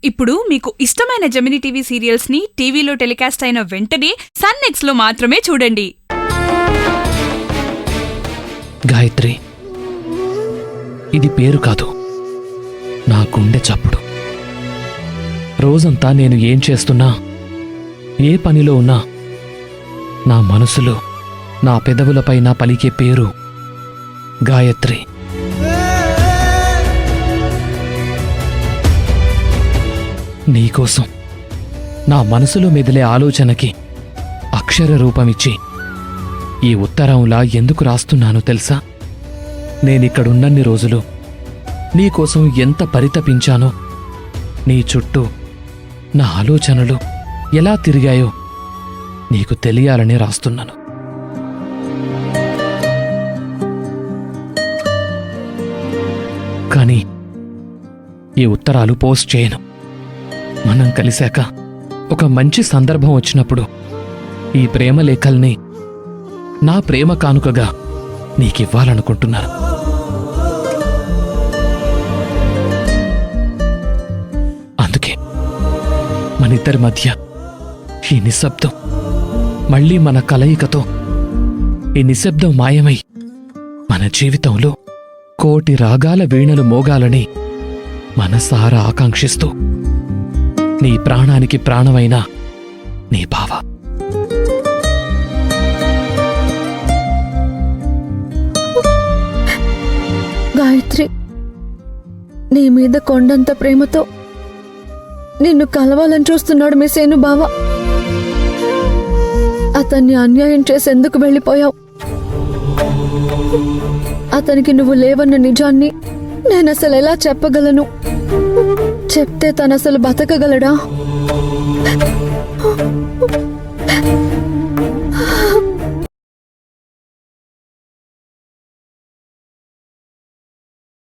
ఇప్పుడు మీకు ఇష్టమైన జెమినీ టీవీ సీరియల్స్ ని టీవీలో టెలికాస్ట్ అయిన వెంటనే సన్ నెక్స్ట్ లో మాత్రమే చూడండి. గాయత్రి, ఇది పేరు కాదు, నా గుండె చప్పుడు. రోజంతా నేను ఏం చేస్తున్నా, ఏ పనిలో ఉన్నా, నా మనసులో, నా పెదవులపైన పలికే పేరు గాయత్రి. నీకోసం నా మనసులో మెదిలే ఆలోచనకి అక్షర రూపమిచ్చి ఈ ఉత్తరంలా ఎందుకు రాస్తున్నానో తెలుసా? నేనిక్కడున్నన్ని రోజులు నీకోసం ఎంత పరితపించానో, నీ చుట్టూ నా ఆలోచనలు ఎలా తిరిగాయో నీకు తెలియాలని రాస్తున్నాను. కానీ ఈ ఉత్తరాలు పోస్ట్ చేయను. మనం కలిశాక ఒక మంచి సందర్భం వచ్చినప్పుడు ఈ ప్రేమ లేఖల్ని నా ప్రేమ కానుకగా నీకివ్వాలనుకుంటున్నాను. అందుకే మనిద్దరి మధ్య ఈ నిశ్శబ్దం, మళ్ళీ మన కలయికతో ఈ నిశ్శబ్దం మాయమై మన జీవితంలో కోటి రాగాల వీణలు మోగాలని మనసారా ఆకాంక్షిస్తూ నీ ప్రాణానికి ప్రాణమైన నీ బావ. గాయత్రి, నీ మీద కొండంత ప్రేమతో నిన్ను కలవాలని చూస్తున్నాడు మీ సేను బావ. అతన్ని అన్యాయం చేసేందుకు వెళ్ళిపోయావు. అతనికి నువ్వు లేవన్న నిజాన్ని నేనసలు ఎలా చెప్పగలను? చెప్తే తనసలు బతకగలడా?